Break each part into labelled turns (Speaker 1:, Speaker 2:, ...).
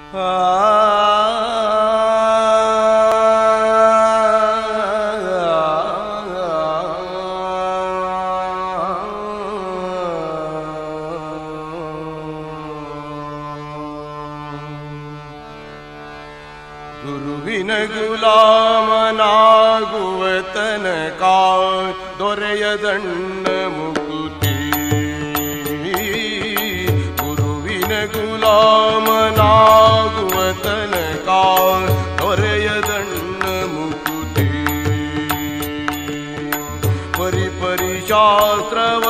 Speaker 1: ಗುರುವಿನ ಗುಲಾಮನಾಗುವ ತನಕ ದೊರೆಯದಣ್ಣ ಮುಕುತಿ. ಗುರುವಿನ ಗುಲಾಮನಾಗುವ ತನಕ ದೊರೆಯದಣ್ಣ ಮುಕುತಿ. ಪರಿಪರಿ ಶಾಸ್ತ್ರವ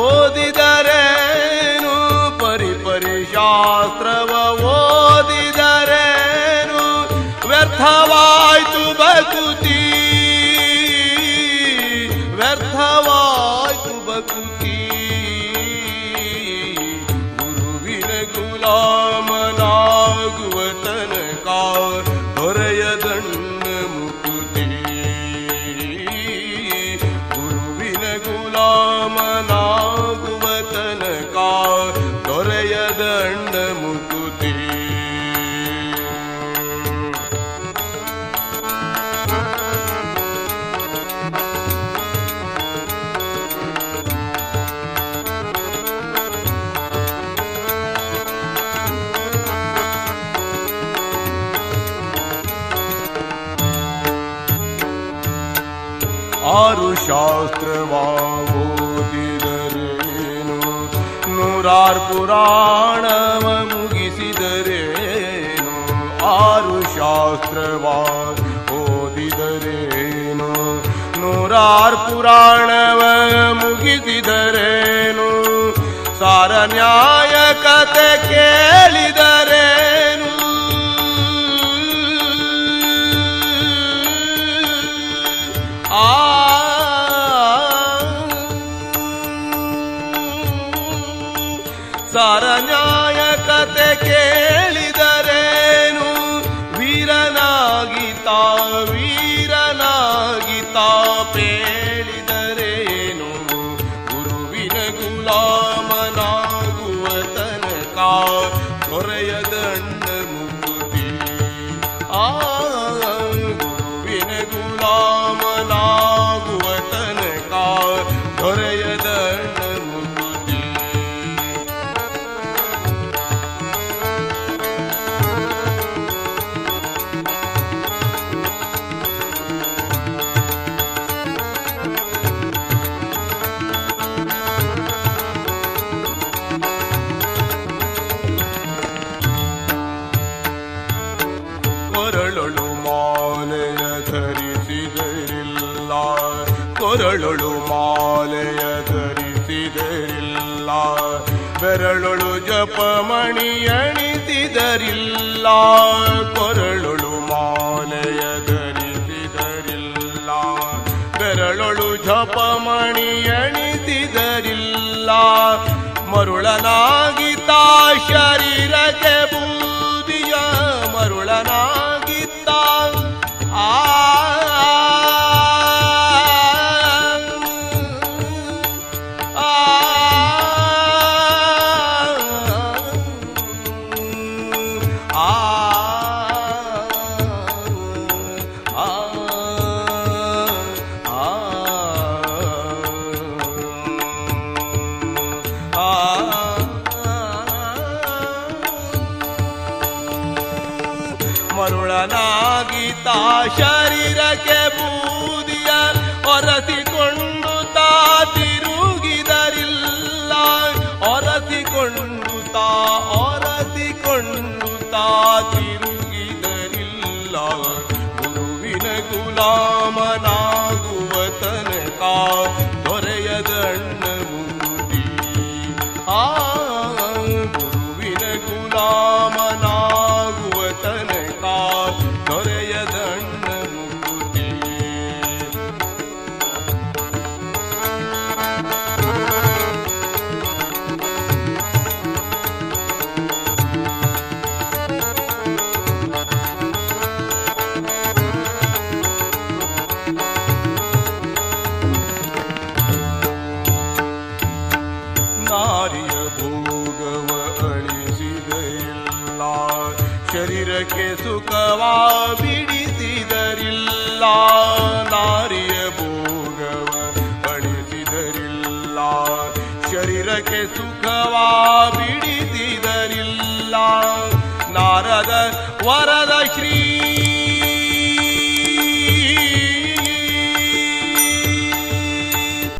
Speaker 1: ಓದಿದರೇನು, ಪರಿಪರಿ ಶಾಸ್ತ್ರವ ಓದಿದರೇನು, ವ್ಯರ್ಥವಾಯ್ತು ಬಕುತಿ, ವ್ಯರ್ಥವಾಯ್ತು ಬಕುತಿ. ಗುರುವಿನ ಗುಲಾಮನಾಗುವ ತನಕ ದೊರೆಯದಣ್ಣ ಮುಕುತಿ. ಗುರುವಿನ ಗುಲಾಮನಾಗುವ ತನಕ ದೊರೆಯದಣ್ಣ ಮುಕುತಿ. ಆರು ಶಾಸ್ತ್ರವ ಓದಿದರೇನು, ನೂರಾರು ಪುರಾಣವ ಮುಗಿಸಿದರೇನು. ಆರು ಶಾಸ್ತ್ರವ ಓದಿದರೇನು, ನೂರಾರು ಪುರಾಣವ ಮುಗಿಸಿದರೇನು. ಸಾರ ನ್ಯಾಯ ಕತೆ ಕೇಳಿದರೇನು, ಸಾರ ನ್ಯಾಯ ಕತೆ ಕೇಳಿದರೇನು. ವೀರನಾಗಿತಾ ವೀರನಾಗಿತಾ ಪೇಳಿದರೇನು. ಗುರುವಿನ ಗುಲಾಮನಾಗುವ ತನಕ ದೊರೆಯದಣ್ಣ ಮುಕುತಿ. ಗುರುವಿನ ಗುಲಾಮನಾಗುವ ತನಕ ದೊರೆಯದಣ್ಣ ಮುಕುತಿ. ಕೊರಳೊಳು ಮಾಲೆಯ ಧರಿಸಿದರಿಲ್ಲ, ಕೊರಳೊಳು ಮಾಲೆಯ ಧರಿಸಿದರಿಲ್ಲ. ಬೆರಳೊಳು ಜಪಮಣಿ ಎಣಿಸಿದರಿಲ್ಲ, ಕೊರಳೊಳು ಮಾಲೆಯ ಧರಿಸಿದರಿಲ್ಲ. ಬೆರಳೊಳು ಜಪಮಣಿ ಎಣಿಸಿದರಿಲ್ಲ. ಮರುಳನಾಗಿತ ಶರೀರಕ್ಕೆ ಬೂದಿಯ ಮರುಳನಾಗಿತ್ತ. ಮರುಳನಾಗಿತ ಶರೀರಕ್ಕೆ ಬೂದಿಯ ಒರೆಸಿಕೊಂಡು ತಾ ತಿರುಗಿದರಿಲ್ಲ, ಒರೆಸಿಕೊಂಡು ತಾ ತಿರುಗಿದರಿಲ್ಲ. ಗುರುವಿನ ಗುಲಾಮನಾಗುವ ತನಕ ದೊರೆಯದಣ್ಣ ಮುಕುತಿ. ಗುರುವಿನ ಗುಲಾಮನಾಗುವ ತನಕ ದೊರೆಯದಣ್ಣ ಮುಕುತಿ. ಶರೀರಕ್ಕೆ ಸುಖವಾ ಬಿಡಿಸಿದರಿಲ್ಲ ನಾರಿಯ ಭೋಗವ ಪಡಿಸಿದರಿಲ್ಲ ಶರೀರಕ್ಕೆ ಸುಖವಾ ಬಿಡಿಸಿದರಿಲ್ಲ ನಾರದ ವರದ ಶ್ರೀ